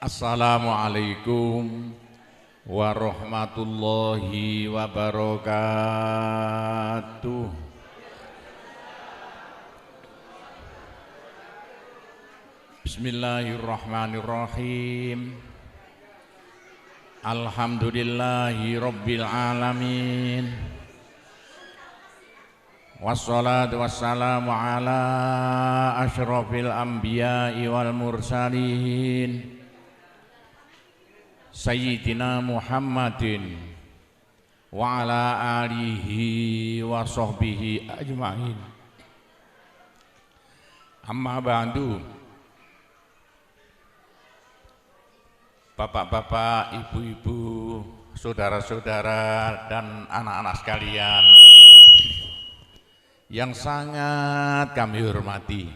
Assalamualaikum warahmatullahi wabarakatuh. Bismillahirrahmanirrahim. Alhamdulillahi rabbil alamin. Wassalatu wassalamu ala asyrafil anbiya'i wal mursalin Sayyidina Muhammadin wa ala alihi wa sahbihi ajma'in. Amma ba'du. Bapak-bapak, ibu-ibu, saudara-saudara dan anak-anak sekalian yang sangat kami hormati,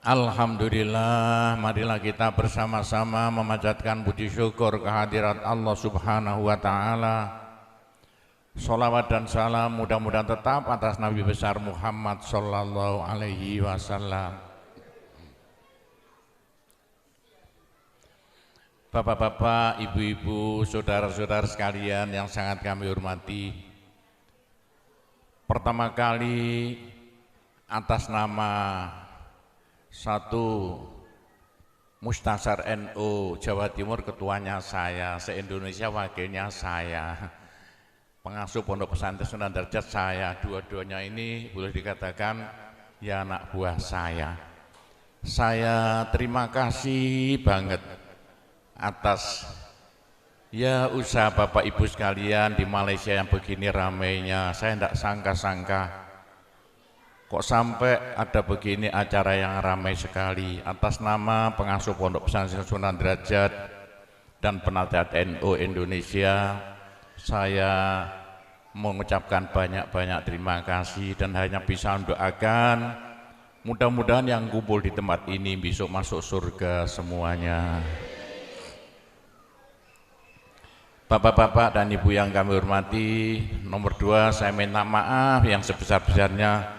alhamdulillah, marilah kita bersama-sama memanjatkan puji syukur kehadirat Allah Subhanahu wa Ta'ala. Sholawat dan salam mudah-mudahan tetap atas Nabi besar Muhammad Sallallahu Alaihi Wasallam. Bapak-bapak, ibu-ibu, saudara-saudara sekalian yang sangat kami hormati, pertama kali atas nama satu Mustasar NU Jawa Timur, ketuanya saya, se-Indonesia wakilnya saya, pengasuh Pondok Pesantren Sunan Derajat saya, dua-duanya ini boleh dikatakan ya anak buah saya. Saya terima kasih banget atas ya usaha Bapak Ibu sekalian di Malaysia yang begini ramainya. Saya tidak sangka-sangka kok sampai ada begini acara yang ramai sekali. Atas nama pengasuh Pondok Pesantren Sunan Derajat dan Penasihat NU Indonesia, saya mengucapkan banyak-banyak terima kasih dan hanya bisa mendoakan mudah-mudahan yang kumpul di tempat ini besok masuk surga semuanya. Bapak-bapak dan ibu yang kami hormati, nomor dua, saya minta maaf yang sebesar-besarnya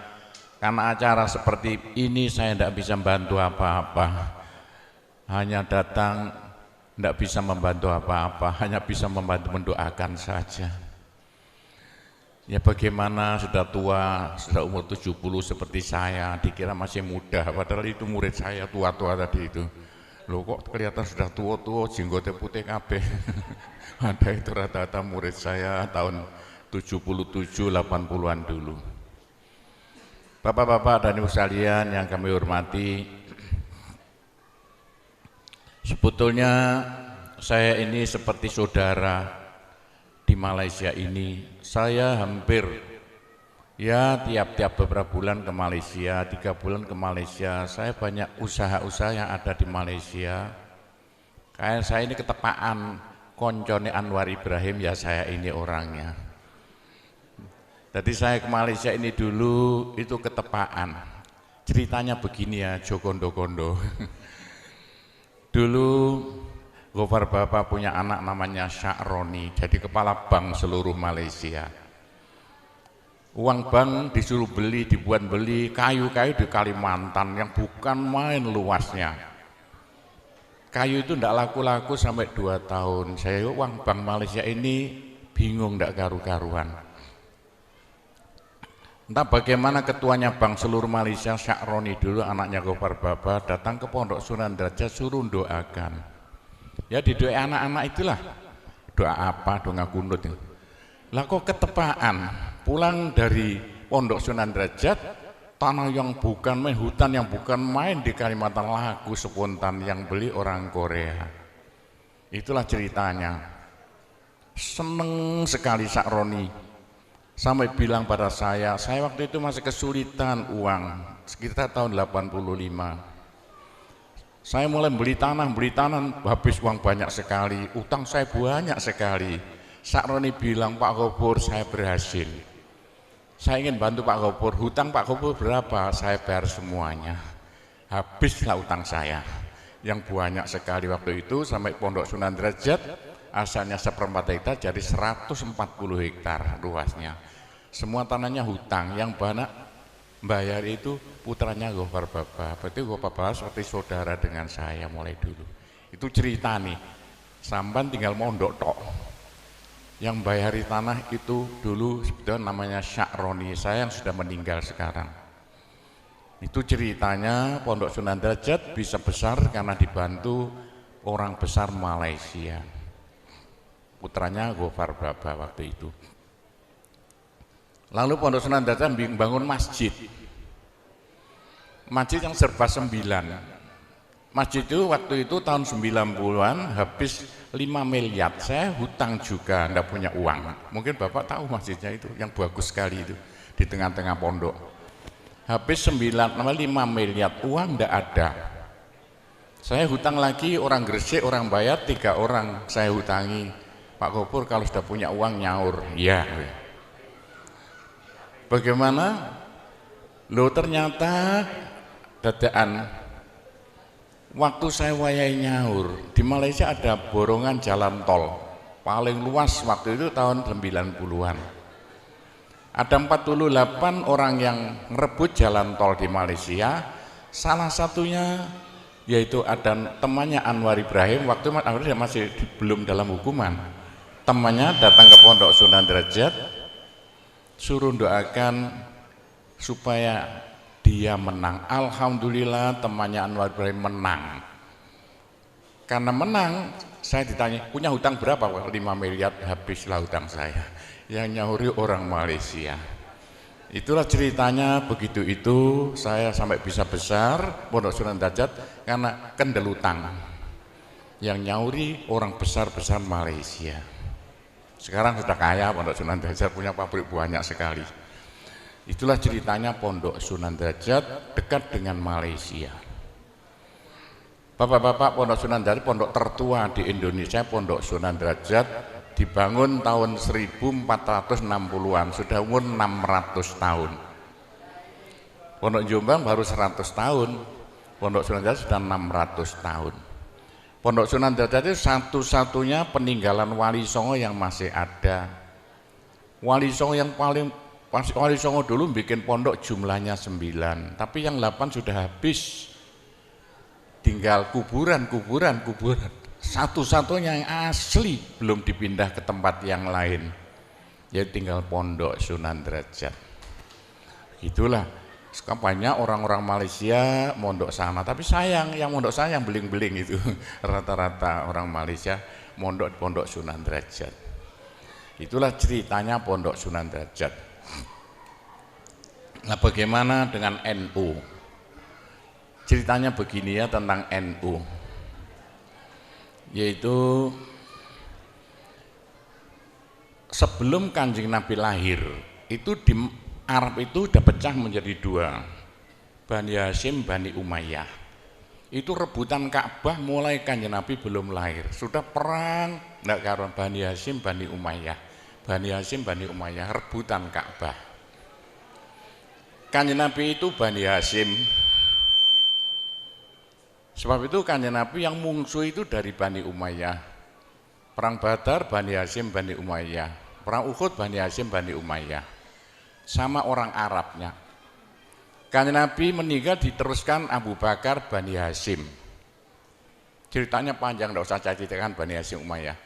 karena acara seperti ini saya tidak bisa membantu apa-apa, hanya datang, tidak bisa membantu apa-apa, hanya bisa membantu mendoakan saja. Ya bagaimana, sudah tua, sudah umur 70 seperti saya, dikira masih muda, padahal itu murid saya tua-tua tadi itu. Loh kok kelihatan sudah tua-tua, jenggotnya putih kabeh. Ada itu rata-rata murid saya tahun 77-80-an dulu. Bapak-bapak dan ibu sekalian yang kami hormati, sebetulnya saya ini seperti saudara di Malaysia ini. Saya hampir ya tiap-tiap beberapa bulan ke Malaysia, 3 bulan ke Malaysia. Saya banyak usaha-usaha yang ada di Malaysia. Kayak saya ini ketepaan koncone Anwar Ibrahim, ya saya ini orangnya. Jadi saya ke Malaysia ini dulu itu ketepaan. Ceritanya begini ya, Jogondo-gondo. Dulu Gofar Bapak punya anak namanya Sya'roni, jadi kepala bank seluruh Malaysia. Uang bank disuruh beli, dibuat beli kayu-kayu di Kalimantan yang bukan main luasnya. Kayu itu tidak laku-laku sampai 2 tahun. Saya uang bank Malaysia ini bingung, tidak karu-karuan. Entah bagaimana ketuanya bank seluruh Malaysia, Sya'roni dulu anaknya Gofar Baba, datang ke Pondok Sunan Derajat suruh doakan. Ya didoa anak-anak itulah. Doa apa? Doa kunut. Lah kok ketepaan pulang dari Pondok Sunan Derajat, tanah yang bukan main, hutan yang bukan main di Kalimantan, laku spontan yang beli orang Korea. Itulah ceritanya. Seneng sekali Sya'roni sampai bilang pada saya waktu itu masih kesulitan uang, sekitar tahun 85. Saya mulai beli tanah, habis uang banyak sekali, utang saya banyak sekali. Sya'roni bilang, Pak Gofur, saya berhasil. Saya ingin bantu Pak Gofur, hutang Pak Gofur berapa? Saya bayar semuanya. Habislah utang saya yang banyak sekali waktu itu, sampai Pondok Sunan Derajat asalnya 1/4 hektar jadi 140 hektar luasnya. Semua tanahnya hutang, yang banyak bayar itu putranya Gofar Baba. Berarti Gofar Baba seperti saudara dengan saya mulai dulu. Itu cerita nih, sampan tinggal mondok tok. Yang bayari tanah itu dulu sebetulnya namanya Syakroni, saya yang sudah meninggal sekarang. Itu ceritanya Pondok Sunan Derajat bisa besar karena dibantu orang besar Malaysia. Putranya Gofar Baba waktu itu. Lalu Pondok Sunan Derajat bangun masjid. Masjid yang serba 9. Masjid itu waktu itu tahun 90-an habis 5 miliar. Saya hutang juga, enggak punya uang. Mungkin Bapak tahu masjidnya itu, yang bagus sekali itu di tengah-tengah pondok. Habis 5 miliar, uang enggak ada. Saya hutang lagi, orang Gresik, orang bayar, 3 orang saya hutangi. Pak Gopur kalau sudah punya uang nyaur. Ya. Bagaimana? Loh ternyata dadaan waktu saya wayai nyaur di Malaysia ada borongan jalan tol paling luas waktu itu tahun 90-an. Ada 48 orang yang ngerebut jalan tol di Malaysia. Salah satunya yaitu ada temannya Anwar Ibrahim. Waktu Anwar masih belum dalam hukuman. Temannya datang ke Pondok Sunan Derajat, suruh doakan supaya dia menang. Alhamdulillah temannya Anwar Ibrahim menang. Karena menang, saya ditanya, punya hutang berapa? 5 miliar, habislah hutang saya. Yang nyauri orang Malaysia. Itulah ceritanya, begitu itu saya sampai bisa besar Pondok Sunan Derajat karena kendel hutang. Yang nyauri orang besar-besar Malaysia. Sekarang sudah kaya Pondok Sunan Derajat, punya pabrik banyak sekali. Itulah ceritanya Pondok Sunan Derajat dekat dengan Malaysia. Bapak-bapak, Pondok Sunan Derajat pondok tertua di Indonesia. Pondok Sunan Derajat dibangun tahun 1460-an, sudah umur 600 tahun. Pondok Jombang baru 100 tahun, Pondok Sunan Derajat sudah 600 tahun. Pondok Sunan Derajat itu satu-satunya peninggalan Wali Songo yang masih ada. Wali Songo yang paling Wali Songo dulu bikin pondok jumlahnya 9, tapi yang 8 sudah habis. Tinggal kuburan. Satu-satunya yang asli belum dipindah ke tempat yang lain. Jadi tinggal Pondok Sunan Derajat. Itulah. Sekarang banyak orang-orang Malaysia mondok sana, tapi sayang yang mondok sana yang beling-beling itu. Rata-rata orang Malaysia mondok di Pondok Sunan Derajat. Itulah ceritanya Pondok Sunan Derajat. Nah, bagaimana dengan NU? Ceritanya begini ya tentang NU, yaitu sebelum Kanjeng Nabi lahir itu di Arab itu sudah pecah menjadi 2, Bani Hashim, Bani Umayyah. Itu rebutan Ka'bah mulai Kanjeng Nabi belum lahir, sudah perang enggak karuan Bani Hashim, Bani Umayyah. Bani Hashim, Bani Umayyah rebutan Ka'bah. Kanjeng Nabi itu Bani Hashim. Sebab itu Kanjeng Nabi yang mungsuh itu dari Bani Umayyah. Perang Badar Bani Hashim, Bani Umayyah. Perang Uhud Bani Hashim, Bani Umayyah. Sama orang Arabnya. Kanjeng Nabi meninggal diteruskan Abu Bakar Bani Hashim. Ceritanya panjang, tidak usah saya ceritakan Bani Hashim Umayyah.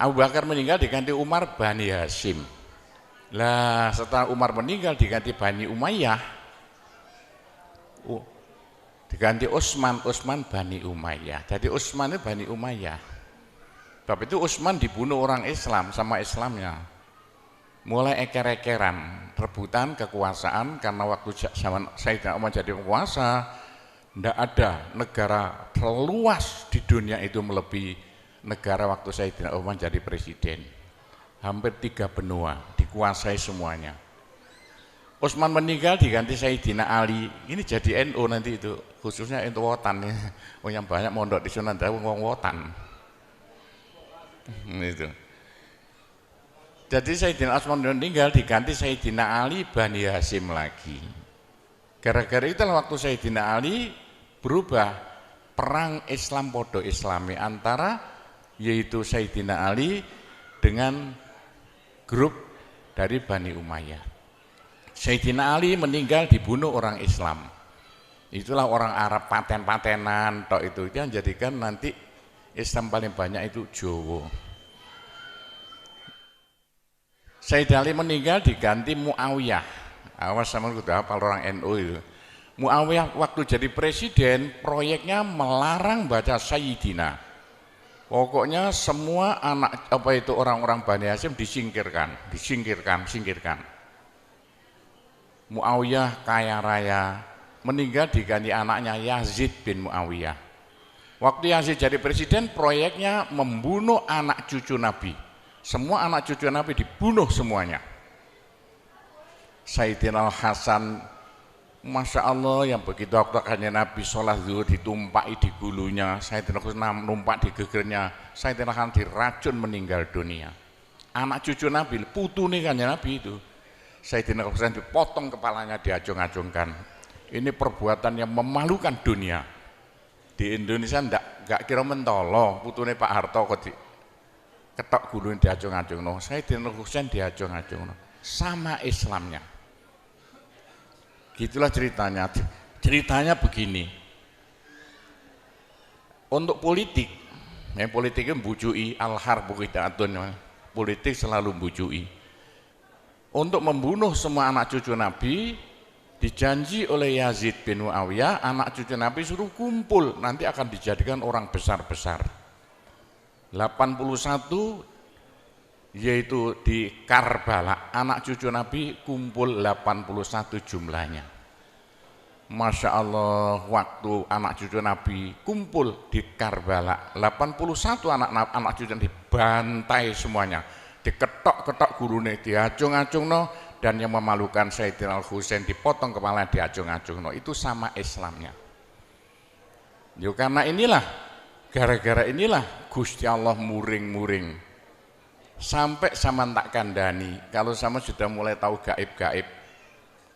Abu Bakar meninggal diganti Umar Bani Hashim. Lah setelah Umar meninggal diganti Bani Umayyah, diganti Utsman Bani Umayyah. Jadi Utsman itu Bani Umayyah. Tapi itu Utsman dibunuh orang Islam sama Islamnya. Mulai eker-ekeran, rebutan kekuasaan karena waktu zaman Sayyidina Umar jadi penguasa, tidak ada negara terluas di dunia itu melebihi negara waktu Sayyidina Umar jadi presiden. Hampir 3 benua dikuasai semuanya. Utsman meninggal diganti Sayyidina Ali. Ini jadi NU nanti itu, khususnya NU Wotan ya. Oh yang banyak mondok di Sunan Derajat wong Wotan. Itu. Jadi Sayyidina Utsman meninggal diganti Sayyidina Ali Bani Hashim lagi. Gara-gara itulah waktu Sayyidina Ali berubah, perang Islam podo Islami antara yaitu Sayyidina Ali dengan grup dari Bani Umayyah. Sayyidina Ali meninggal dibunuh orang Islam. Itulah orang Arab paten-patenan tok itu yang jadikan nanti Islam paling banyak itu Jawa. Sayyidina Ali meninggal diganti Muawiyah. Awas sama udah hafal orang NU itu. Muawiyah waktu jadi presiden proyeknya melarang baca Sayyidina. Pokoknya semua anak apa itu orang-orang Bani Hasyim disingkirkan. Muawiyah kaya raya, meninggal diganti anaknya Yazid bin Muawiyah. Waktu Yazid jadi presiden proyeknya membunuh anak cucu Nabi. Semua anak cucu Nabi dibunuh semuanya. Sayyidina Hasan, Masya Allah, yang begitu waktu kanjeng Nabi sholat zuhur ditumpai di gulunya, Sayyidina Hasan numpak di gegernya, Sayyidina Hasan diracun meninggal dunia. Anak cucu Nabi, putune kanjeng Nabi itu, Sayyidina Hasan dipotong kepalanya, diacung-acungkan. Ini perbuatan yang memalukan dunia. Di Indonesia enggak kira mentolo, putune Pak Harto kok ketok gulune diacung-acungno, Sayyidina Husain diacung-acungno. Sama Islamnya. Gitulah ceritanya. Ceritanya begini. Untuk politik, politiknya membujui al-harbu qita'atun, politik selalu membujui. Untuk membunuh semua anak cucu Nabi, dijanji oleh Yazid bin Muawiyah, anak cucu Nabi suruh kumpul, nanti akan dijadikan orang besar-besar. 81 yaitu di Karbala, anak cucu Nabi kumpul 81 jumlahnya. Masya Allah, waktu anak cucu Nabi kumpul di Karbala, 81 anak cucu Nabi dibantai semuanya, diketok-ketok gurune, diacung-acungno, dan yang memalukan Sayyidina Husain dipotong kepala, diacung-acungno. Itu sama Islamnya. Yo karena inilah, gara-gara inilah Gusti Allah muring-muring. Sampai sama tak kandani, kalau sama sudah mulai tahu gaib-gaib,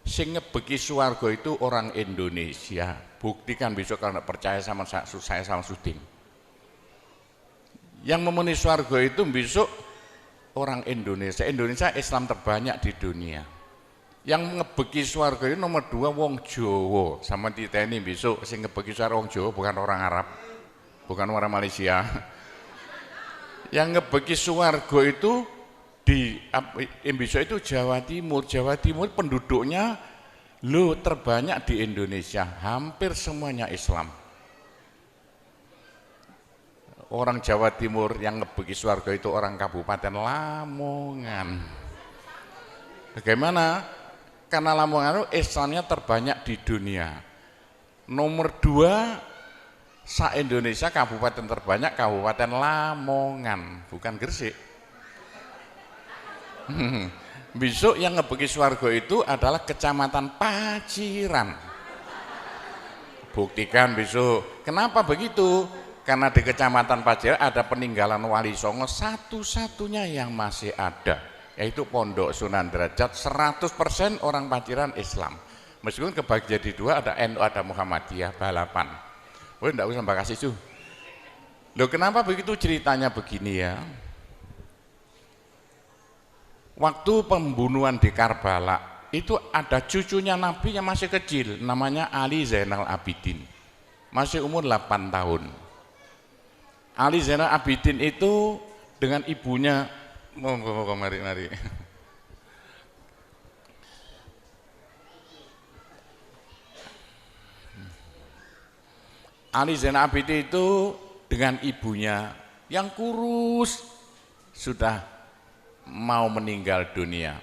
sing ngebeki swarga itu orang Indonesia. Buktikan besok kalau percaya sama saya sama Sudin. Yang memenuhi swarga itu besok orang Indonesia. Indonesia Islam terbanyak di dunia. Yang ngebeki swarga itu nomor 2 wong Jawa. Sama diteni besok sing ngebeki swarga wong Jawa, bukan orang Arab, bukan orang Malaysia. Yang ngebeki swarga itu di besok itu Jawa Timur. Jawa Timur penduduknya terbanyak di Indonesia, hampir semuanya Islam. Orang Jawa Timur yang ngebeki swarga itu orang Kabupaten Lamongan. Bagaimana? Karena Lamongan itu Islamnya terbanyak di dunia. Nomor 2 se-Indonesia kabupaten terbanyak Kabupaten Lamongan, bukan Gresik. Besok yang ngebeki swarga itu adalah Kecamatan Paciran. Buktikan besok. Kenapa begitu? Karena di Kecamatan Paciran ada peninggalan Wali Songo satu-satunya yang masih ada, yaitu Pondok Sunan Derajat. 100% orang Paciran Islam. Meskipun kebagi jadi 2, ada NU, ada Muhammadiyah, balapan. Oh, enggak usah mbak kasih itu. Loh, kenapa begitu? Ceritanya begini ya. Waktu pembunuhan di Karbala itu ada cucunya Nabi yang masih kecil, namanya Ali Zainal Abidin, masih umur 8 tahun. Ali Zainal Abidin itu dengan ibunya, monggo mari. Ali Zainal Abidin itu dengan ibunya yang kurus sudah mau meninggal dunia.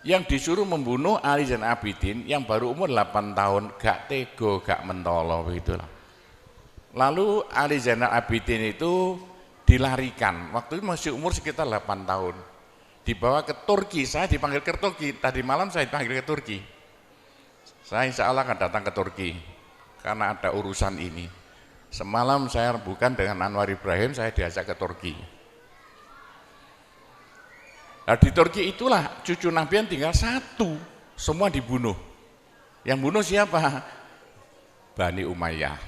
Yang disuruh membunuh Ali Zainal Abidin yang baru umur 8 tahun, gak tego, gak mentolo begitulah. Lalu Ali Zainal Abidin itu dilarikan, waktu itu masih umur sekitar 8 tahun. Dibawa ke Turki, saya dipanggil ke Turki, tadi malam saya dipanggil ke Turki. Saya insya Allah akan datang ke Turki karena ada urusan ini. Semalam saya bukan dengan Anwar Ibrahim, saya diajak ke Turki. Nah, di Turki itulah cucu Nabi yang tinggal 1, semua dibunuh. Yang bunuh siapa? Bani Umayyah.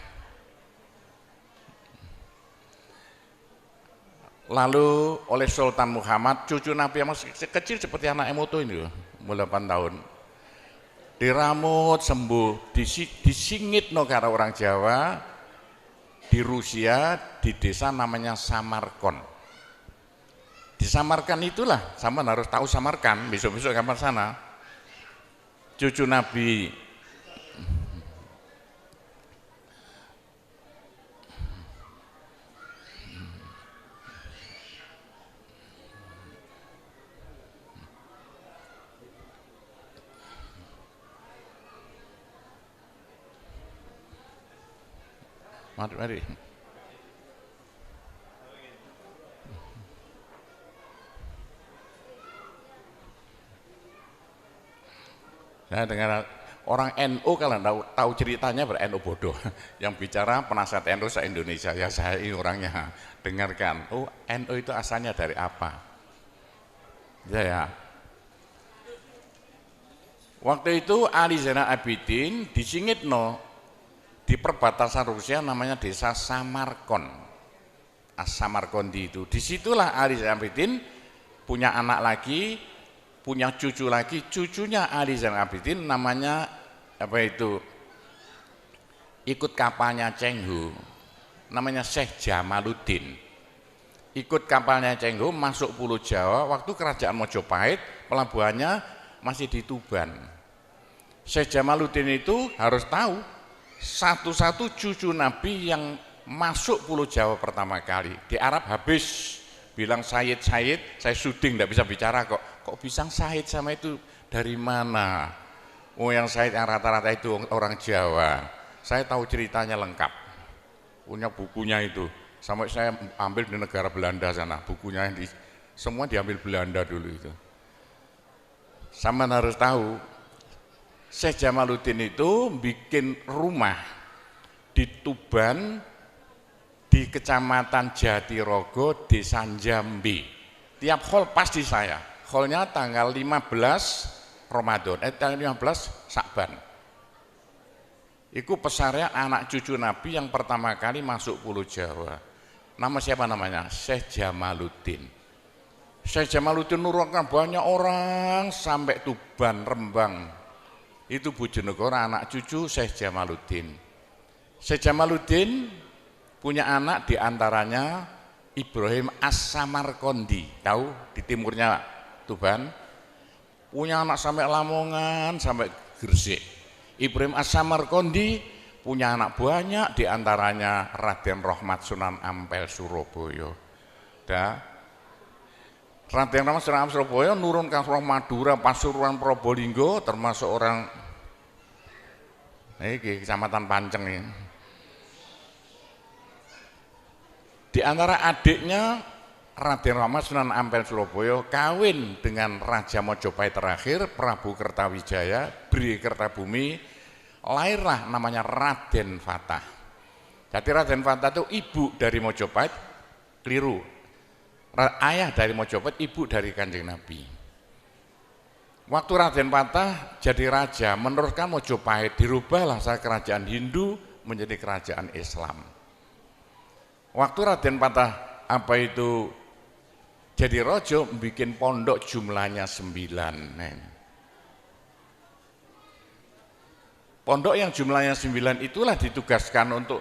Lalu oleh Sultan Muhammad, cucu Nabi yang masih kecil seperti anak Emoto ini, mulai 8 tahun. Diramut sembuh, disingit no karo orang Jawa di Rusia, di desa namanya Samarkand. Di Samarkand itulah, sama harus tahu Samarkand, besok-besok kapan sana. Cucu Nabi mari. Saya dengar orang NU kalau tahu ceritanya NU bodoh. Yang bicara penasihat NU se-Indonesia, ya saya ini orangnya. Dengarkan, oh NU itu asalnya dari apa? Ya. Waktu itu Ali Zainal Abidin disingitno di perbatasan Rusia namanya desa Samarkand. Samarkandi itu. Disitulah Ali Zainal Abidin punya anak lagi, punya cucu lagi. Cucunya Ali Zainal Abidin namanya apa itu? Ikut kapalnya Cheng Ho, namanya Syekh Jamaluddin. Ikut kapalnya Cheng Ho masuk Pulau Jawa. Waktu kerajaan Mojopahit pelabuhannya masih di Tuban. Syekh Jamaluddin itu harus tahu satu-satu cucu Nabi yang masuk Pulau Jawa pertama kali. Di Arab habis bilang Sayyid, saya syuting tidak bisa bicara kok bisa Sayyid sama itu dari mana? Oh yang Sayyid yang rata-rata itu orang Jawa. Saya tahu ceritanya lengkap, punya bukunya itu. Sampai saya ambil di negara Belanda sana, bukunya yang semua diambil Belanda dulu itu. Sama harus tahu, Syekh Jamaluddin itu bikin rumah di Tuban, di Kecamatan Jatirogo, Desa Jambi. Tiap hall pasti saya. Hallnya tanggal 15 Ramadan, tanggal 15 Sakban. Itu pesarnya anak cucu Nabi yang pertama kali masuk Pulau Jawa. Nama siapa namanya? Syekh Jamaluddin. Syekh Jamaluddin nurunkan banyak orang sampai Tuban, Rembang. Itu Bojonegoro anak cucu Syekh Jamaluddin. Syekh Jamaluddin punya anak diantaranya Ibrahim As-Samarkandi, tahu di timurnya Tuban. Punya anak sampai Lamongan, sampai Gresik. Ibrahim As-Samarkandi punya anak banyak, diantaranya Raden Rahmat Sunan Ampel Surabaya. Raden Rahmat Sunan Ampel Surabaya nurunkan orang Madura, Pasuruan, Probolinggo, termasuk orang ini Kecamatan Panceng ini. Di antara adiknya Raden Rahmat Sunan Ampel Surabaya kawin dengan Raja Mojopahit terakhir Prabu Kertawijaya, Bri Kertabumi, lahirlah namanya Raden Fatah. Jadi Raden Fatah itu ibu dari Mojopahit, keliru. Ayah dari Mojopahit, ibu dari Kanjeng Nabi. Waktu Raden Fatah jadi raja, meneruskan Mojopahit, dirubahlah kerajaan Hindu menjadi kerajaan Islam. Waktu Raden Fatah apa itu jadi rojo, bikin pondok jumlahnya 9. Pondok yang jumlahnya 9 itulah ditugaskan untuk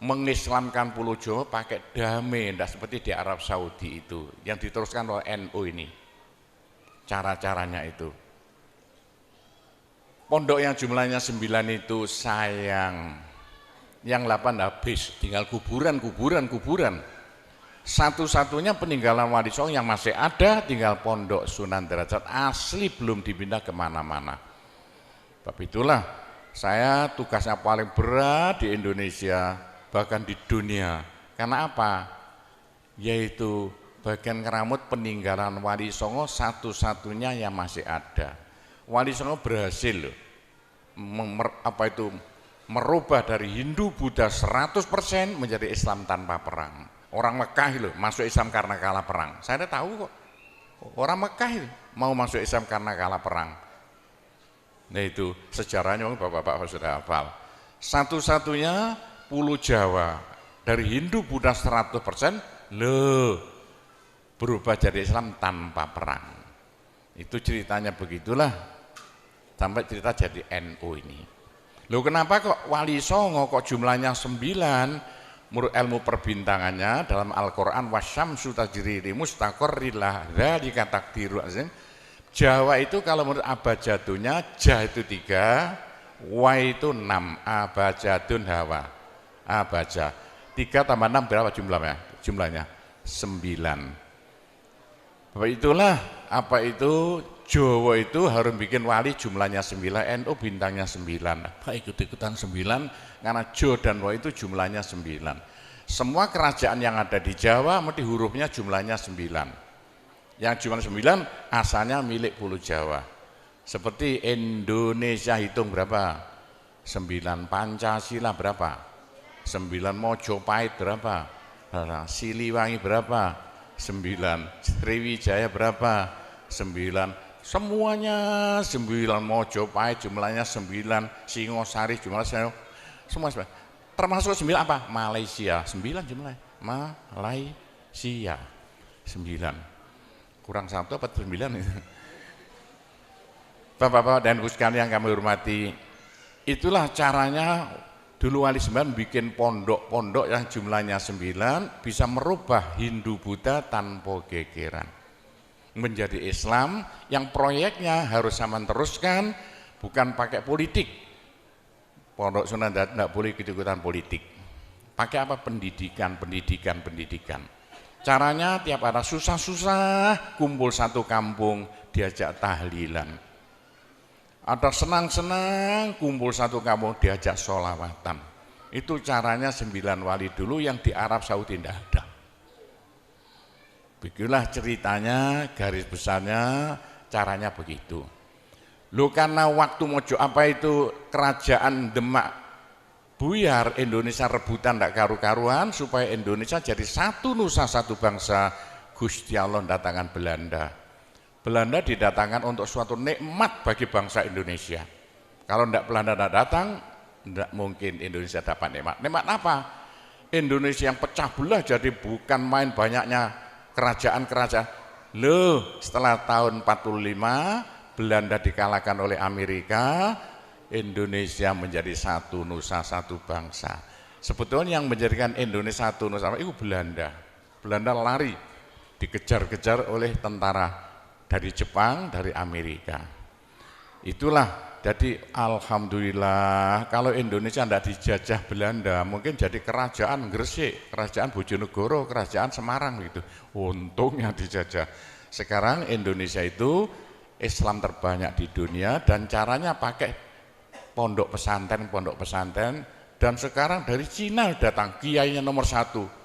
mengislamkan Pulau Jawa pakai damai, tidak seperti di Arab Saudi itu yang diteruskan oleh NU ini. Cara-caranya itu. Pondok yang jumlahnya 9 itu sayang, yang 8 habis, tinggal kuburan. Satu-satunya peninggalan Wali Songo yang masih ada tinggal Pondok Sunan Derajat, asli belum dipindah kemana-mana. Tapi itulah saya tugasnya paling berat di Indonesia, bahkan di dunia. Karena apa? Yaitu bagian keramut peninggalan Wali Songo satu-satunya yang masih ada. Wali Songo berhasil loh, merubah dari Hindu Buddha 100% menjadi Islam tanpa perang. Orang Mekah loh masuk Islam karena kalah perang. Saya udah tahu kok. Orang Mekah mau masuk Islam karena kalah perang. Nah itu sejarahnya bapak-bapak sudah hafal. Satu-satunya Pulau Jawa dari Hindu Buddha 100% loh berubah jadi Islam tanpa perang. Itu ceritanya begitulah, sampai cerita jadi NU ini. Loh kenapa kok Wali Songo kok jumlahnya 9? Menurut ilmu perbintangannya dalam Al-Quran, wasyamsu tajri li mustaqarrin laha dzalika taqdirul azim. Jawa itu kalau menurut abjadnya, ja itu 3, wa itu 6, abjadun hawa. Abaja 3 tambah 6 berapa jumlahnya? 9. Bapak itulah apa itu Jawa itu harus bikin wali jumlahnya 9, NU bintangnya 9. Apa ikut-ikutan 9 karena Jo dan Wa itu jumlahnya 9. Semua kerajaan yang ada di Jawa mesti hurufnya jumlahnya 9. Yang jumlah 9 asalnya milik Pulau Jawa. Seperti Indonesia hitung berapa? 9, Pancasila berapa? 9, Mojopahit berapa? Siliwangi berapa? 9, Sriwijaya berapa? 9, semuanya 9, Mojopahit jumlahnya 9, Singosari jumlahnya semua 9. Termasuk 9 apa? Malaysia 9 jumlahnya. Malaysia 9. Kurang 1 apa 9 itu. Bapak-bapak dan ibu sekalian yang kami hormati, itulah caranya dulu Wali 9 bikin pondok-pondok yang jumlahnya 9 bisa merubah Hindu Buddha tanpa gegeran menjadi Islam yang proyeknya harus sama teruskan, bukan pakai politik. Pondok Sunan tidak boleh ikut-ikutan politik. Pakai apa? Pendidikan. Caranya tiap ada susah-susah kumpul satu kampung diajak tahlilan. Ada senang-senang kumpul satu kampung diajak sholawatan. Itu caranya 9 wali dulu yang di Arab Saudi tidak ada. Begitulah ceritanya, garis besarnya caranya begitu. Loh karena waktu mojo apa itu kerajaan Demak buyar, Indonesia rebutan tidak karu-karuan, supaya Indonesia jadi satu nusa satu bangsa, Gusti Allah datangkan Belanda. Belanda didatangkan untuk suatu nikmat bagi bangsa Indonesia. Kalau tidak Belanda tidak datang, tidak mungkin Indonesia dapat nikmat. Nikmat apa? Indonesia yang pecah belah jadi bukan main banyaknya kerajaan-kerajaan. Loh, setelah tahun 45 Belanda dikalahkan oleh Amerika, Indonesia menjadi satu nusa satu bangsa. Sebetulnya yang menjadikan Indonesia satu nusa itu Belanda. Belanda lari dikejar-kejar oleh tentara dari Jepang, dari Amerika. Itulah, jadi alhamdulillah kalau Indonesia tidak dijajah Belanda, mungkin jadi kerajaan Gresik, kerajaan Bojonegoro, kerajaan Semarang gitu. Untungnya dijajah. Sekarang Indonesia itu Islam terbanyak di dunia dan caranya pakai pondok pesantren, dan sekarang dari Cina datang kiainya nomor 1.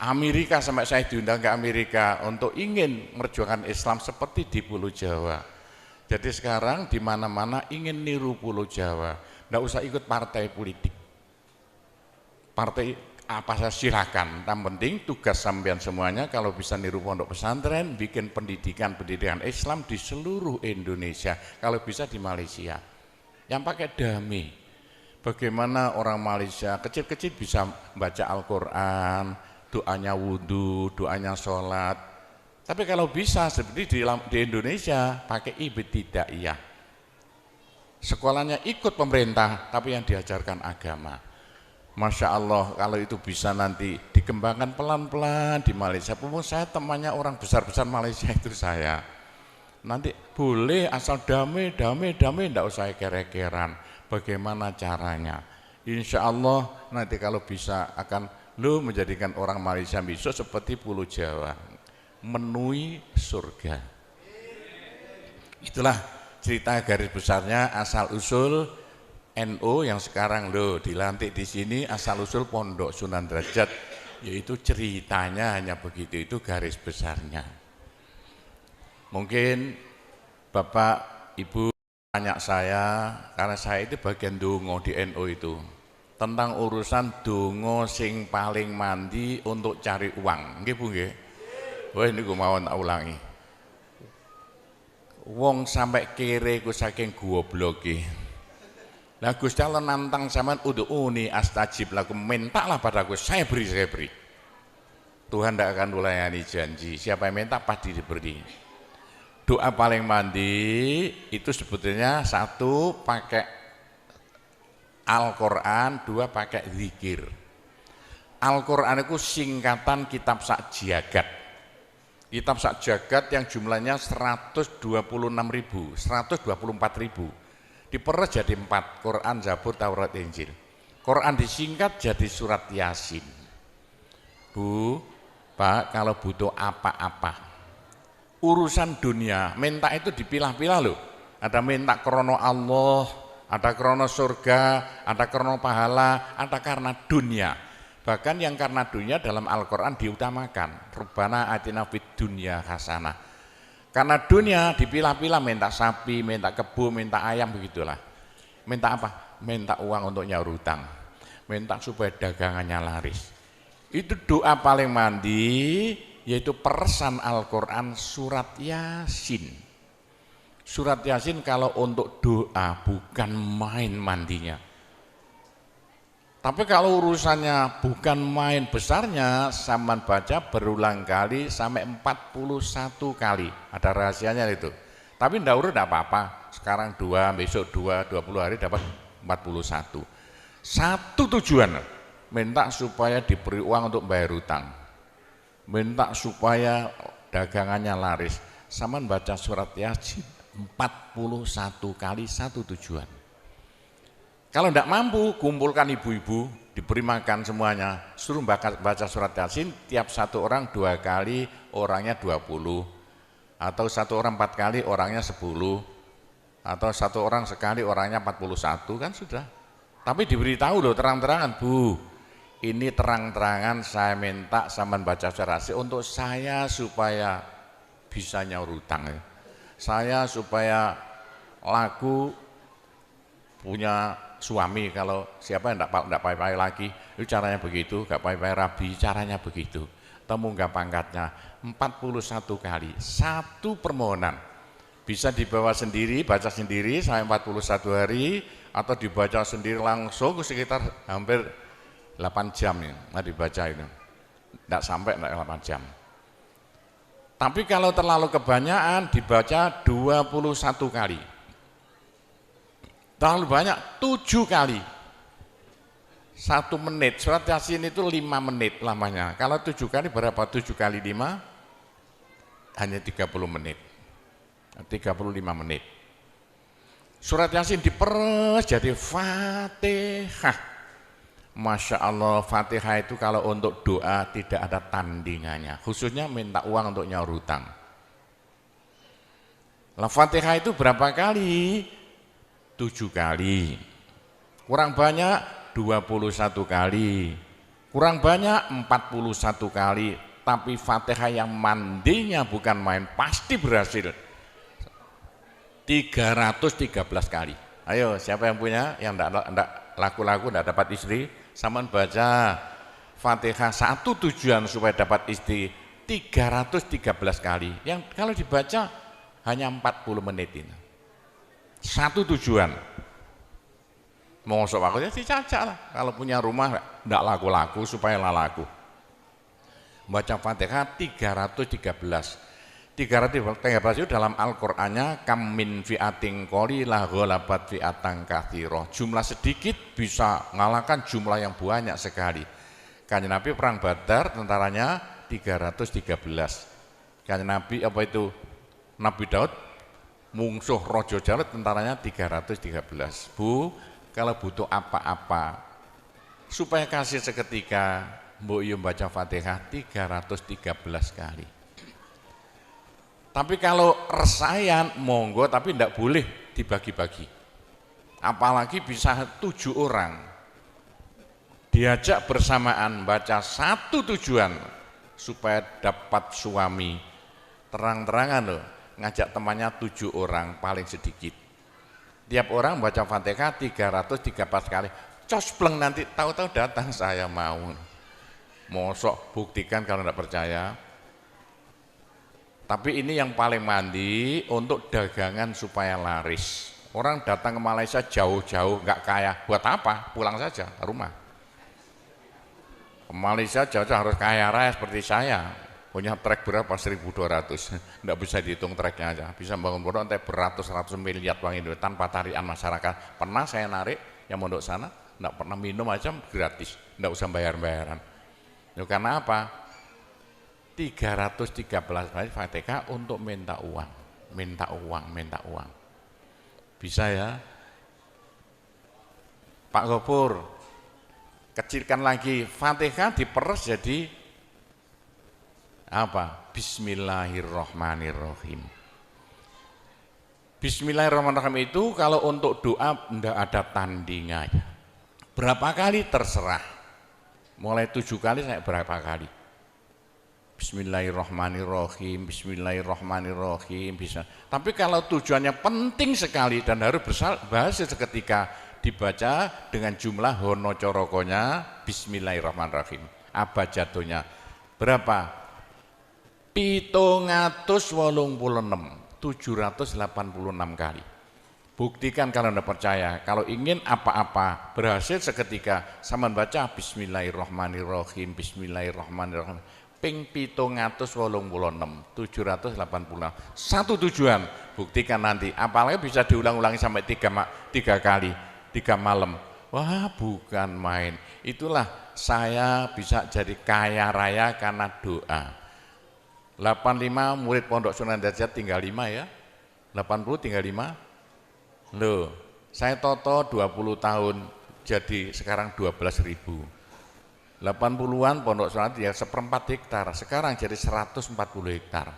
Amerika, sampai saya diundang ke Amerika untuk ingin merjuangkan Islam seperti di Pulau Jawa. Jadi sekarang di mana-mana ingin niru Pulau Jawa, nggak usah ikut partai politik. Partai apa saja silakan, yang penting tugas sampean semuanya kalau bisa niru pondok pesantren, bikin pendidikan Islam di seluruh Indonesia, kalau bisa di Malaysia. Yang pakai dami, bagaimana orang Malaysia kecil-kecil bisa baca Al-Quran, doanya wudhu, doanya sholat. Tapi kalau bisa seperti di Indonesia pakai ibtidaiyah, sekolahnya ikut pemerintah tapi yang diajarkan agama. Masya Allah, kalau itu bisa nanti dikembangkan pelan-pelan di Malaysia. Saya temannya orang besar-besar Malaysia itu saya. Nanti boleh asal damai, tidak usah kere-keran. Bagaimana caranya? Insya Allah nanti kalau bisa akan menjadikan orang Malaysia besok seperti Pulau Jawa, menui surga. Itulah cerita garis besarnya asal usul NU yang sekarang dilantik di sini, asal usul Pondok Sunan Derajat, yaitu ceritanya hanya begitu, itu garis besarnya. Mungkin Bapak Ibu tanya saya, karena saya itu bagian dongo di NU itu, tentang urusan dongo sing paling mandi untuk cari uang. Nggih Bu nggih? Wah ini gue mau tak ulangi. Wong sampai kere ku saking gobloke. Lah Gusti Allah nantang sampean ud'uni astajib lakum, mintalah padaku, saya beri. Tuhan tidak akan melayani janji. Siapa yang minta pasti diberi. doa paling mandi itu sebetulnya satu pakai Al-Quran, dua pakai zikir. Al-Quran itu singkatan kitab sak jagat. Kitab sak jagat yang jumlahnya 126.000, 124.000. Diperes jadi 4, Quran, Zabur, Taurat, Injil. Quran disingkat jadi surat Yasin. Bu, Pak, kalau butuh apa-apa, urusan dunia, minta itu dipilah-pilah loh. Ada minta krono Allah, ada krono surga, ada krono pahala, ada karena dunia. Bahkan yang karena dunia dalam Al-Quran diutamakan. Rabbana atina fid dunya hasanah. Karena dunia dipilah-pilah, minta sapi, minta kebo, minta ayam, begitulah. Minta apa? Minta uang untuk nyaur hutang. Minta supaya dagangannya laris. Itu doa paling mandi, yaitu peresan Al-Quran surat Yasin. Surat Yasin kalau untuk doa bukan main mandinya. Tapi kalau urusannya bukan main besarnya, sampean baca berulang kali sampai 41 kali. Ada rahasianya itu. Tapi ndak urut enggak apa-apa. Sekarang 2, besok 2, 20 hari dapat 41. Satu tujuan, minta supaya diberi uang untuk bayar hutang. Minta supaya dagangannya laris. Sampean baca surat Yasin 41 kali, satu tujuan. Kalau tidak mampu, kumpulkan ibu-ibu, diberi makan semuanya, suruh baca surat Yasin, tiap satu orang 2 kali, orangnya 20, atau satu orang 4 kali, orangnya 10, atau satu orang sekali, orangnya 41, kan sudah. Tapi diberitahu loh terang-terangan, Bu, ini terang-terangan saya minta sampean baca surat Yasin untuk saya supaya bisa nyaur hutang, ya. Saya supaya laku punya suami, kalau siapa yang enggak pai-pai lagi, itu caranya begitu, enggak pai-pai rabi, caranya begitu. Atau munggah pangkatnya 41 kali, satu permohonan. Bisa dibawa sendiri, baca sendiri sampai 41 hari, atau dibaca sendiri langsung sekitar hampir 8 jam ya, nah dibaca itu. Enggak sampai 8 jam. Tapi kalau terlalu kebanyakan dibaca 21 kali. Terlalu banyak 7 kali 1 menit. Surat Yasin itu 5 menit lamanya. Kalau 7 kali berapa? 7 kali 5 hanya 30 menit, 35 menit. Surat Yasin diperes jadi Fatihah. Masya Allah, Fatihah itu kalau untuk doa tidak ada tandingannya, khususnya minta uang untuk nyaur hutang. Lah Fatihah itu berapa kali? 7 kali, kurang banyak 21 kali, kurang banyak 41 kali, tapi Fatihah yang mandinya bukan main, pasti berhasil 313 kali. Ayo, siapa yang punya, yang enggak laku-laku, enggak dapat istri, sampean baca Fatihah, satu tujuan supaya dapat istri 313 kali, yang kalau dibaca hanya 40 menit ini. Satu tujuan. Mosok aku ya dicacak lah. Kalau punya rumah enggak laku-laku supaya laku. Baca Fatihah 313. 313 itu dalam Al-Qur'annya kam min fi'atin qalilah ghalabat fi'atan katsirah. Jumlah sedikit bisa ngalahkan jumlah yang banyak sekali. Kanjeng Nabi perang Badar tentaranya 313. Kanjeng Nabi apa itu? Nabi Daud mungsuh Raja Jalut tentaranya 313. Bu, kalau butuh apa-apa supaya kasih seketika, mbok yo baca Fatihah 313 kali. Tapi kalau resayan monggo, tapi tidak boleh dibagi-bagi. Apalagi bisa 7 orang diajak bersamaan baca satu tujuan supaya dapat suami. Terang-terangan loh, ngajak temannya 7 orang paling sedikit. Tiap orang baca Fatihah 313 kali. Cospleng nanti tahu-tahu datang saya mau. Mosok buktikan kalau tidak percaya. Tapi ini yang paling mandi untuk dagangan supaya laris. Orang datang ke Malaysia jauh-jauh nggak kaya, buat apa? Pulang saja ke rumah. Ke Malaysia jauh-jauh harus kaya raya seperti saya. punya trek berapa 1.200, enggak bisa dihitung treknya aja, bisa bangun pondok nanti beratus-ratus miliar uang Indonesia tanpa tarian masyarakat. Pernah saya narik yang mondok sana, enggak pernah minum aja gratis, enggak usah bayar-bayaran. Ya, karena apa? 313 kali Fatihah untuk minta uang, minta uang, minta uang. Bisa ya? Pak Gopur, kecilkan lagi, Fatihah diperes jadi apa? Bismillahirrahmanirrahim. Bismillahirrahmanirrahim itu kalau untuk doa enggak ada tandingannya. Berapa kali terserah. Mulai 7 kali saya berapa kali. Bismillahirrahmanirrahim, Bismillahirrahmanirrahim bisa. Tapi kalau tujuannya penting sekali dan harus berhasil seketika, dibaca dengan jumlah hono corokonya Bismillahirrahmanirrahim. Abjadnya berapa? 786 kali. Buktikan kalau Anda percaya. Kalau ingin apa-apa berhasil seketika, sama baca Bismillahirrahmanirrahim, Bismillahirrahmanirrahim. Ping 786. Satu tujuan, buktikan nanti. Apalagi bisa diulang-ulangi sampai 3 kali, 3 malam. Wah, bukan main. Itulah saya bisa jadi kaya raya karena doa. 85 murid Pondok Sunan Derajat tinggal 5 ya. 80 tinggal 5. Loh, saya toto 20 tahun jadi sekarang 12.000. 80-an Pondok Sunan ya 1/4 hektar, sekarang jadi 140 hektar.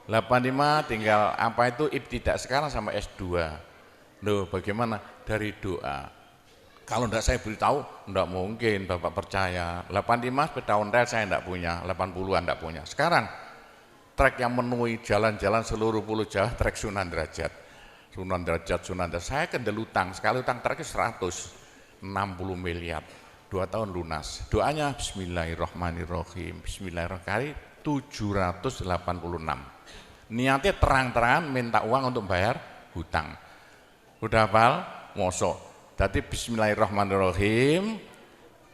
85 tinggal apa itu ibtidak sekarang sama S2. Loh, bagaimana? Dari doa. Kalau enggak saya beritahu, enggak mungkin Bapak percaya. 85 sepeda ontel saya enggak punya, 80-an enggak punya. Sekarang trek yang memenuhi jalan-jalan seluruh Pulau Jawa, trek Sunan Derajat. Sunan Derajat. Saya kendel utang, sekali utang treknya 160 miliar. 2 tahun lunas. Doanya Bismillahirrahmanirrahim. Bismillahirrahmanirrahim 786. Niatnya terang-terangan minta uang untuk bayar hutang. Udah hafal? Mosok. Jadi Bismillahirrahmanirrahim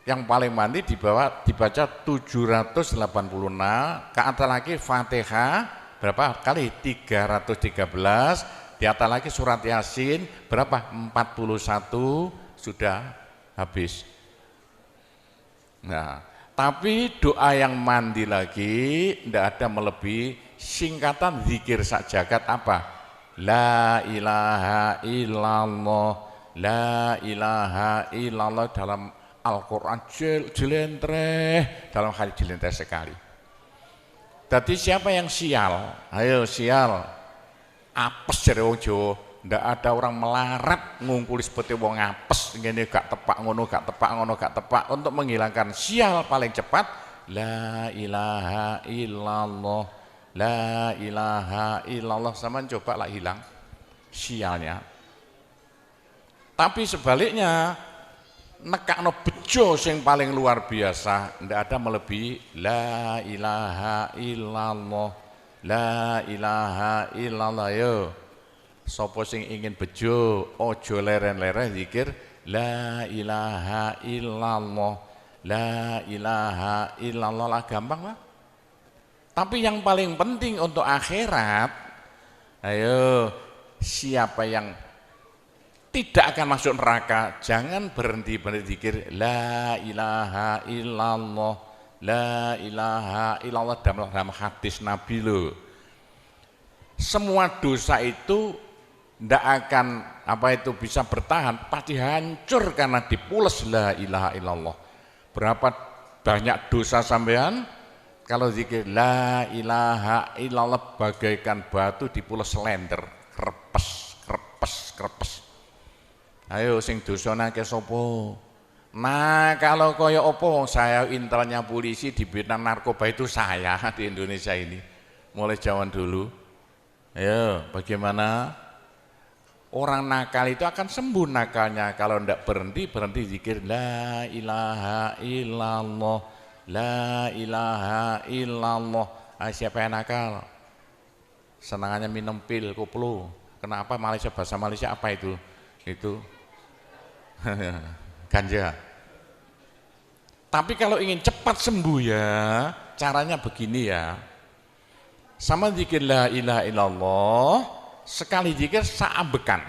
yang paling mandi dibaca 786, ke atas lagi Fatihah berapa kali? 313, di atas lagi surat Yasin berapa? 41, sudah habis. Nah, tapi doa yang mandi lagi tidak ada melebihi singkatan zikir sak jagat apa? La ilaha illallah, la ilaha illallah dalam Al-Quran jelentreh, dalam hadis jelentreh sekali. Jadi siapa yang sial? Ayo sial. Apes dari wong Jawa. Ndak ada orang melarat ngumpuli seperti wong apes ngene gak tepak ngono gak tepak ngono gak tepak. Untuk menghilangkan sial paling cepat la ilaha illallah, la ilaha illallah. Sama coba lah hilang sialnya. Tapi sebaliknya nekakno bejo sing paling luar biasa ndak ada melebihi la ilaha illallah, la ilaha illallah. Yo sapa sing ingin bejo ojo leren-leren zikir la ilaha illallah, la ilaha illallah lah, gampang lah. Tapi yang paling penting untuk akhirat, ayo siapa yang tidak akan masuk neraka jangan berhenti zikir la ilaha illallah, la ilaha illallah dalam hadis Nabi loh. Semua dosa itu tidak akan bisa bertahan, pasti hancur karena dipules la ilaha illallah. Berapa banyak dosa sampean kalau zikir la ilaha illallah bagaikan batu dipules slender, krepes krepes krepes. Ayo sing dosane akeh sapa? Nah, kalau kaya opo saya intelnya polisi di bidang narkoba itu saya di Indonesia ini mulai zaman dulu. Ayo, bagaimana? Orang nakal itu akan sembuh nakalnya kalau tidak berhenti zikir la ilaha illallah, la ilaha illallah. Siapa yang nakal? Senangannya minum pil koplo. Kenapa? Malaysia, bahasa Malaysia apa itu? Itu ganja. Tapi kalau ingin cepat sembuh ya caranya begini ya. Sama zikir la ilaha illallah, sekali zikir saambekan.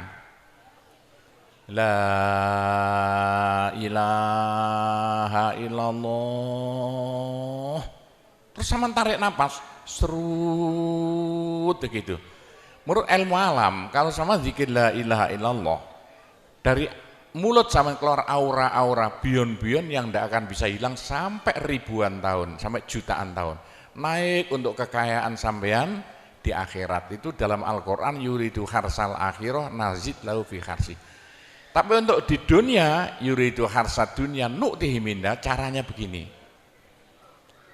La ilaha illallah. Terus sama tarik napas, serut begitu. Menurut ilmu alam, kalau sama zikir la ilaha illallah, dari mulut sama keluar aura-aura bion-bion yang tidak akan bisa hilang sampai ribuan tahun, sampai jutaan tahun. Naik untuk kekayaan sampean di akhirat. Itu dalam Al-Quran, yuridu harsal akhirah nazid lahu fi harsi. Tapi untuk di dunia, yuridu harsad dunia nu'tihi minda, caranya begini.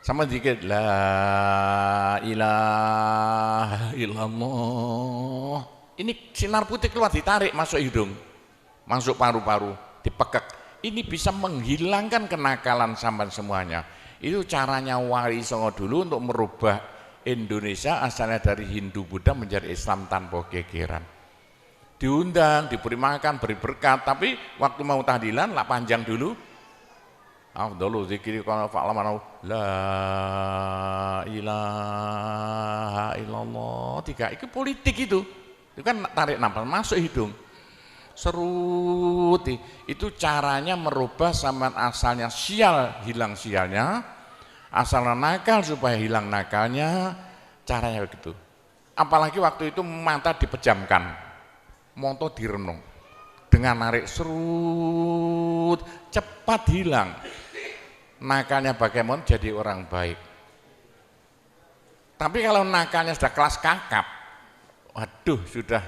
Sama dikit la ilaha illallah. Ini sinar putih keluar, ditarik masuk hidung, masuk paru-paru, dipekek. Ini bisa menghilangkan kenakalan sampai semuanya. Itu caranya Wali Songo dulu untuk merubah Indonesia asalnya dari Hindu Buddha menjadi Islam tanpa gegeran. Diundang, diberi makan, beri berkat, tapi waktu mau tahlilan lah panjang dulu. Afdhalu dzikri kana fa'laman la ilaha illallah. Tiga itu politik itu kan tarik nafas masuk hidung. Serut itu caranya merubah zaman asalnya sial hilang sialnya, asalnya nakal supaya hilang nakalnya, caranya begitu. Apalagi waktu itu mata dipejamkan, monto direnung, dengan narik serut cepat hilang nakalnya, bagaimana jadi orang baik. Tapi kalau nakalnya sudah kelas kakap, waduh sudah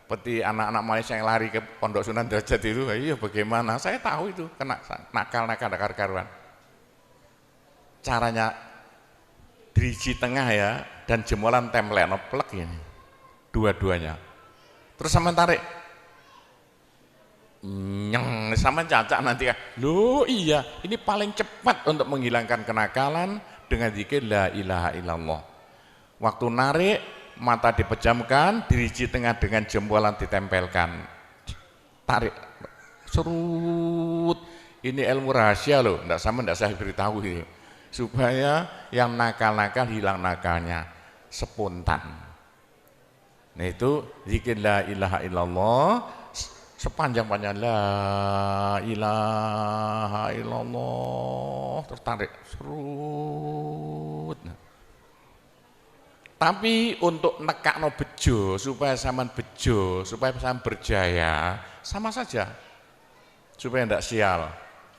seperti anak-anak Malaysia yang lari ke Pondok Sunan Derajat itu, iya bagaimana, saya tahu itu kena nakal-nakal karuan. Caranya diriji tengah ya, dan jemolan tempel plek ini dua-duanya, terus sama tarik nyeng sama cacak nanti kan. Loh iya, ini paling cepat untuk menghilangkan kenakalan dengan zikir la ilaha illallah. Waktu narik mata dipejamkan, diriji tengah dengan jempolan ditempelkan, tarik serut. Ini ilmu rahasia loh, enggak sama, enggak saya beritahu gitu. Supaya yang nakal-nakal hilang nakalnya spontan. Nah itu zikir la ilaha illallah, sepanjang-panjang la ilaha illallah, tertarik serut. Tapi untuk nekakno bejo, supaya sampean bejo, supaya sampean berjaya, sama saja, supaya tidak sial.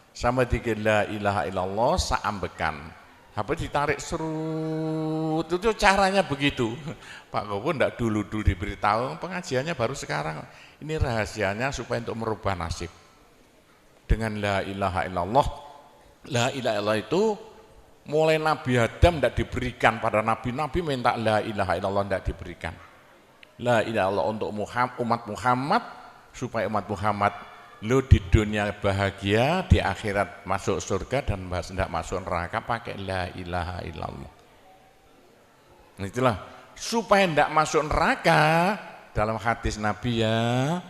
Sama dikir la ilaha illallah saambekan, apa ditarik serut, itu caranya begitu. Pak Gowo tidak dulu diberitahu, pengajiannya baru sekarang. Ini rahasianya supaya untuk merubah nasib dengan la ilaha illallah. La ilaha illallah itu mulai Nabi Adam tidak diberikan, pada nabi-nabi minta la ilaha illallah tidak diberikan. La ilaha illallah untuk umat Muhammad, supaya umat Muhammad lo di dunia bahagia, di akhirat masuk surga, dan tidak masuk neraka pakai la ilaha illallah. Itulah supaya tidak masuk neraka. Dalam hadis Nabi ya,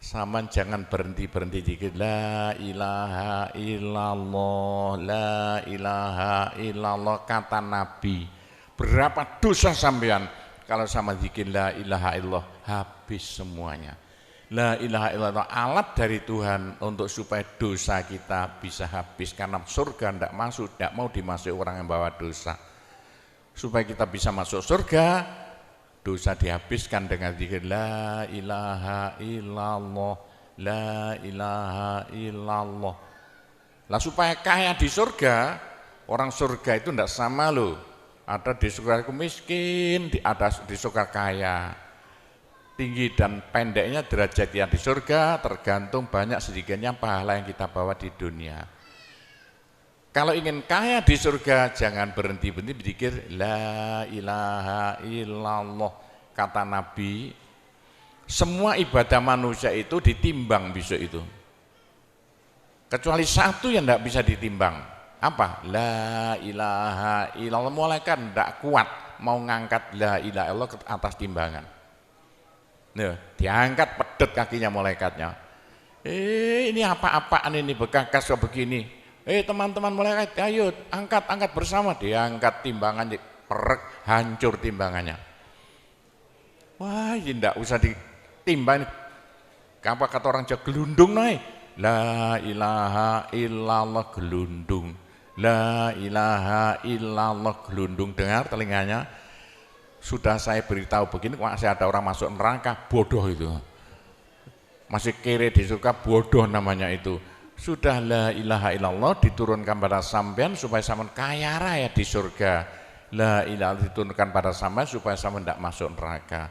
sama jangan berhenti dikit la ilaha illallah, la ilaha illallah, kata Nabi. Berapa dosa sampean kalau sama zikir la ilaha illallah habis semuanya. La ilaha illallah alat dari Tuhan untuk supaya dosa kita bisa habis, karena surga tidak masuk, tidak mau dimasuki orang yang bawa dosa. Supaya kita bisa masuk surga, dosa dihabiskan dengan zikir la ilaha illallah, la ilaha illallah. Lah supaya kaya di surga, orang surga itu tidak sama loh. Ada di surga miskin, ada di surga kaya. Tinggi dan pendeknya derajat yang di surga tergantung banyak sedikitnya pahala yang kita bawa di dunia. Kalau ingin kaya di surga, jangan berhenti berzikir la ilaha illallah. Kata Nabi, semua ibadah manusia itu ditimbang besok itu, kecuali satu yang tidak bisa ditimbang. Apa? La ilaha illallah. Malaikat tidak kuat mau ngangkat la ilaha illallah ke atas timbangan. Nah, diangkat pedet kakinya malaikatnya. Ini apa-apaan ini, bekakas kok begini. Teman-teman malaikat, ayo angkat bersama. Diangkat timbangannya, perek, hancur timbangannya. Wah, ini ndak usah ditimbang. Apa kata orang Jawa, gelundung naik. La ilaha illallah, gelundung. La ilaha illallah, gelundung. Dengar telinganya. Sudah saya beritahu begini, masih ada orang masuk neraka, bodoh itu. Masih kere di surga, bodoh namanya itu. Sudah la ilaha illallah diturunkan pada sampean supaya sampean kaya raya di surga. La ilaha diturunkan pada sampean supaya sampean tidak masuk neraka.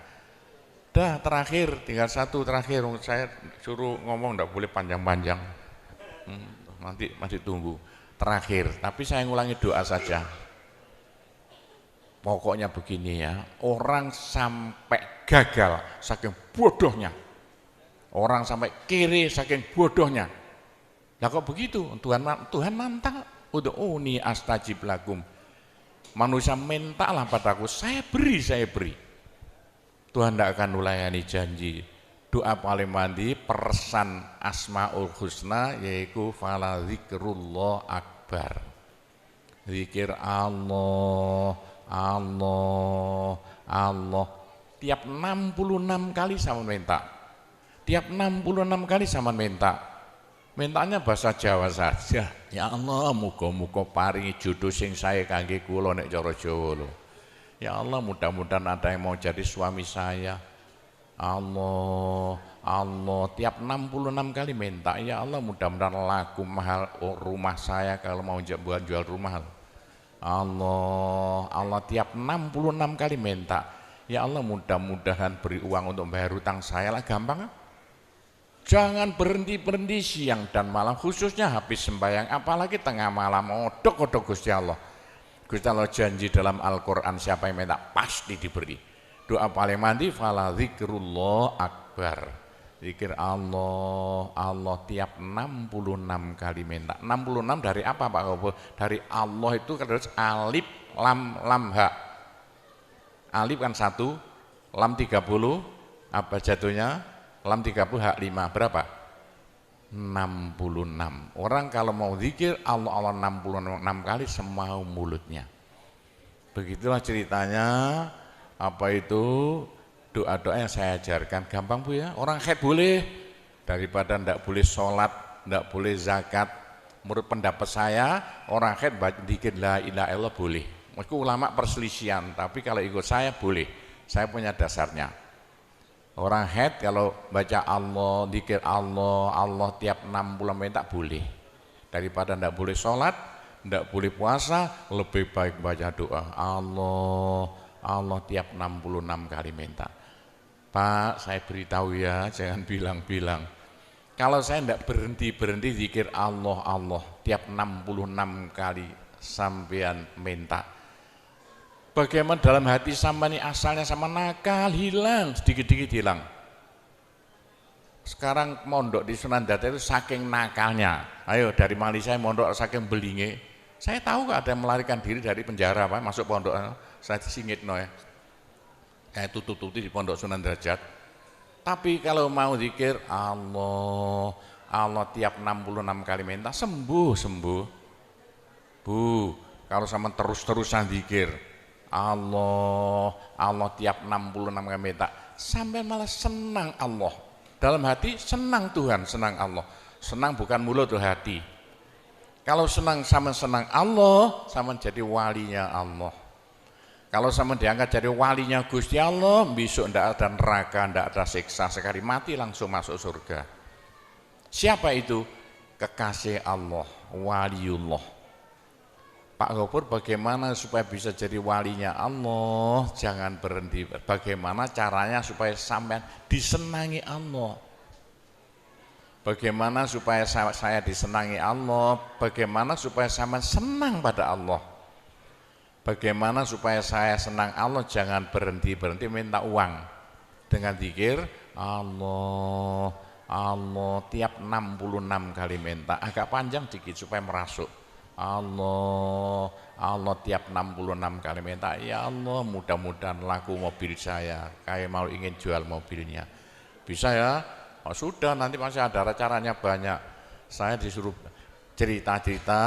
Dah terakhir, tinggal satu terakhir. Saya suruh ngomong tidak boleh panjang-panjang. Nanti masih tunggu. Terakhir, tapi saya ngulangi doa saja. Pokoknya begini ya, orang sampai gagal saking bodohnya. Orang sampai kiri saking bodohnya. Lah kok begitu? Tuhan mantap. Ud'uni astajib lakum. Manusia mintalah padaku, saya beri. Tuhan tidak akan melayani janji. Doa paling mandi persan Asmaul Husna yaitu fala zikrullah akbar. Zikir Allah. Tiap 66 kali sama minta. Tiap 66 kali sama minta. Mintanya bahasa Jawa saja. Ya Allah, muga-muga paringi jodoh sing saya kangge kula nek cara Jawa lho. Ya Allah, mudah-mudahan ada yang mau jadi suami saya. Allah, tiap 66 kali minta. Ya Allah, mudah-mudahan laku mahal rumah saya kalau mau jual rumah. Allah tiap 66 kali minta. Ya Allah, mudah-mudahan beri uang untuk bayar hutang saya lah, gampang kan? Jangan berhenti siang dan malam, khususnya habis sembahyang, apalagi tengah malam. Odok Gusti Allah. Gusti Allah janji dalam Al-Quran, siapa yang minta pasti diberi. Doa paling mandi fala zikrullah akbar. Zikir Allah tiap 66 kali minta. 66 dari apa Pak Kobo? Dari Allah itu terus alif lam ha. Alif kan 1, lam 30, apa jatuhnya? Lam 30 hak 5 berapa? 66. Orang kalau mau zikir Allah 66 kali semau mulutnya. Begitulah ceritanya. Apa itu doa-doa yang saya ajarkan. Gampang Bu ya. Orang haid boleh, daripada ndak boleh sholat, ndak boleh zakat. Menurut pendapat saya orang haid zikir la ilaha illallah boleh. Meskipun ulama perselisihan, tapi kalau ikut saya boleh. Saya punya dasarnya. Orang haid kalau baca Allah, zikir Allah tiap 60 menit tak boleh. Daripada ndak boleh sholat, ndak boleh puasa, lebih baik baca doa Allah tiap 66 kali minta. Pak, saya beritahu ya, jangan bilang-bilang. Kalau saya ndak berhenti zikir Allah tiap 66 kali sampean minta. Bagaimana dalam hati sama ini asalnya sama nakal, hilang, sedikit-sedikit hilang. Sekarang mondok di Sunan Data itu saking nakalnya. Ayo dari Malaysia mondok saking belinge. Saya tahu gak ada yang melarikan diri dari penjara Pak, masuk pondok. Saya disingit ya. Kayak tutup-tutup di pondok Sunan Derajat. Tapi kalau mau zikir Allah tiap 66 kali minta sembuh. Bu, kalau sama terus-terusan zikir Allah tiap 66 kali minta sampai malah senang Allah. Dalam hati senang Tuhan, senang Allah. Senang bukan mulut tuh hati. Kalau senang Allah, sama jadi walinya Allah. Kalau sama diangkat jadi walinya Gusti Allah, besok ndak ada neraka, ndak ada siksa, sekali mati langsung masuk surga. Siapa itu? Kekasih Allah, waliullah. Pak Gopur, bagaimana supaya bisa jadi walinya Allah? Jangan berhenti. Bagaimana caranya supaya sampean disenangi Allah? Bagaimana supaya saya disenangi Allah? Bagaimana supaya sampean senang pada Allah? Bagaimana supaya saya senang Allah? Jangan berhenti minta uang. Dengan zikir Allah tiap 66 kali minta. Agak panjang dikit supaya merasuk. Allah tiap 66 kali minta. Ya Allah, mudah-mudahan laku mobil saya, kayak mau ingin jual mobilnya. Bisa ya? Oh, sudah, nanti masih ada caranya banyak. Saya disuruh cerita-cerita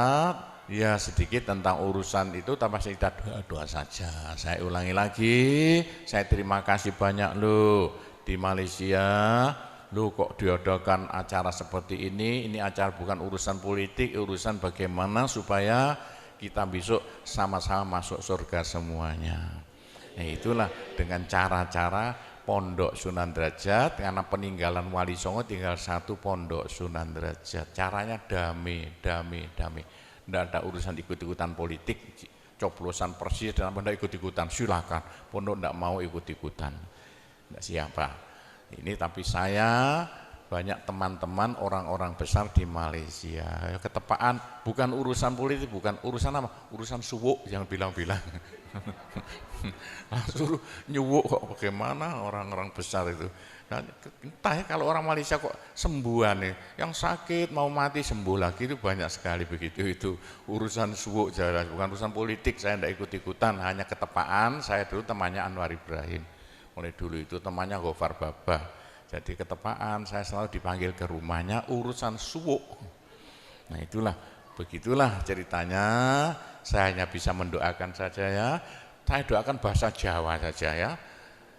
ya sedikit tentang urusan itu tanpa cerita doa-doa saja. Saya ulangi lagi, saya terima kasih banyak loh di Malaysia. Loh kok diadakan acara seperti ini acara bukan urusan politik, urusan bagaimana supaya kita besok sama-sama masuk surga semuanya. Nah itulah dengan cara-cara Pondok Sunan Derajat, karena peninggalan Wali Songo tinggal satu Pondok Sunan Derajat. Caranya damai. Tidak ada urusan ikut-ikutan politik, coblosan persis dan tidak ikut-ikutan, silakan. Pondok tidak mau ikut-ikutan, tidak siapa. Ini tapi saya banyak teman-teman orang-orang besar di Malaysia. Ketepaan bukan urusan politik, bukan urusan apa? Urusan suwuk yang bilang-bilang. Langsung nyuwuk kok bagaimana orang-orang besar itu. Nah, entah ya kalau orang Malaysia kok sembuhan nih, yang sakit mau mati sembuh lagi itu banyak sekali begitu. Itu urusan suwuk jelas, bukan urusan politik. Saya tidak ikut-ikutan, hanya ketepaan. Saya dulu temannya Anwar Ibrahim. Mulai dulu itu temannya Gofar Babah. Jadi ketepaan saya selalu dipanggil ke rumahnya urusan suwuk. Nah itulah, begitulah ceritanya. Saya hanya bisa mendoakan saja ya. Saya doakan bahasa Jawa saja ya.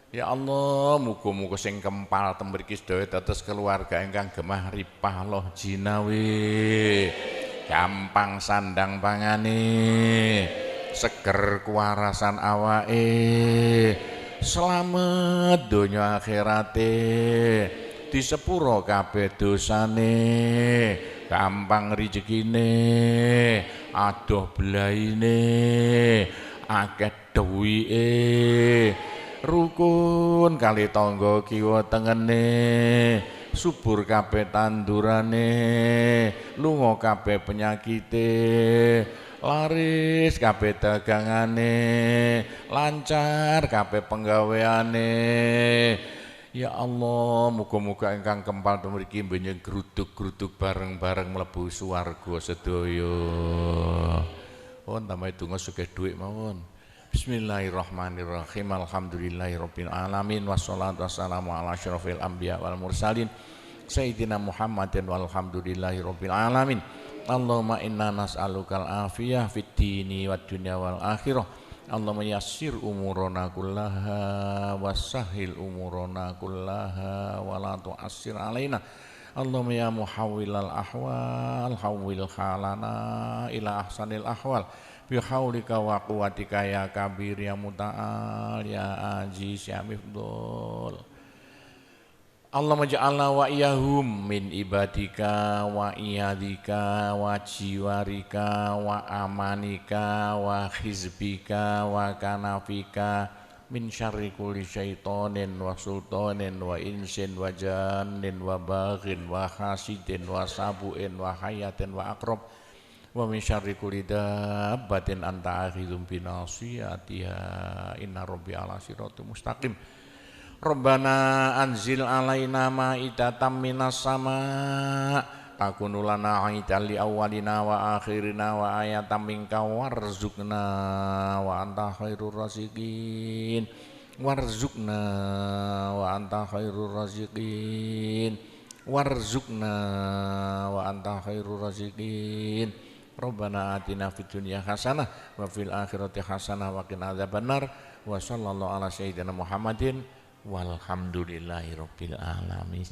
Ya Allah, muga-muga sing kempal tembriki sedaya dados keluarga ingkang gemah ripah loh jinawi. Gampang sandang pangane, seger kuwarasan awake. Selamat donya akhirate, di sepuro kabeh dosane, gampang rezekine, adoh belaine, akeh duwike, rukun kali tangga kiwa tengene, subur kabeh tandurane, lunga kabeh penyakite, laris kabeh dagangane, lancar kabeh penggaweane. Ya Allah, muga-muga ingkang kempal mriki mbenjing gruduk-gruduk bareng-bareng mlebu swarga sedaya. Pun tambahi donga sugih dhuwit mawon. Bismillahirrahmanirrahim. Alhamdulillahirabbil alamin wassalatu wassalamu ala asyrofil anbiya wal mursalin sayyidina Muhammadin walhamdulillahirabbil alamin. Allahumma inna nas'alukal afiyah fid dini wad dunya wal akhirah. Allahumma yassir umurana kullaha wassahhil umurana kullaha wa la tu'assir alaina. Allahumma ya muhawwilal ahwal hawwil halana ila ahsanil ahwal bi haulika wa quwwatika ya kabir ya muta'al ya aziz ya mifdul. Allahumma ja'alna wa iyahum min ibadika wa iyadika wa jiwarika wa amanika wa hizbika wa kanafika min syarri kulli syaitonin wa sultanin wa insin wa jannin wa baghin wa hasidin wa sabu'in wa hayatin wa akrab wa min syarri kulli dabbatin anta akhidhum binasiyatiha inna rabbi ala siratul mustaqim. Rabbana anzil alaina ma'idatan minas sama' takunu lana aidan li awwalina wa akhirina wa ayatan minka warzuqna wa anta khairur raziqin warzuqna wa anta khairur raziqin warzuqna wa anta khairur raziqin. Rabbana atina fid dunya hasanah wa fil akhirati hasanah wa qina adzabannar wa sallallahu ala sayyidina Muhammadin walhamdulillahirabbil alamin.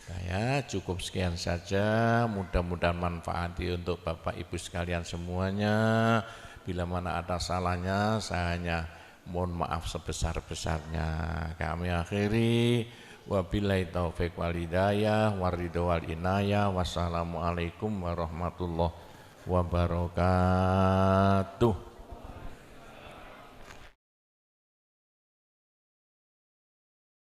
Saya cukup sekian saja, mudah-mudahan manfaati untuk Bapak Ibu sekalian semuanya. Bila mana ada salahnya saya hanya mohon maaf sebesar-besarnya. Kami akhiri wabillahi taufik wal hidayah waridho wal inayah. Wassalamualaikum warahmatullahi wabarakatuh.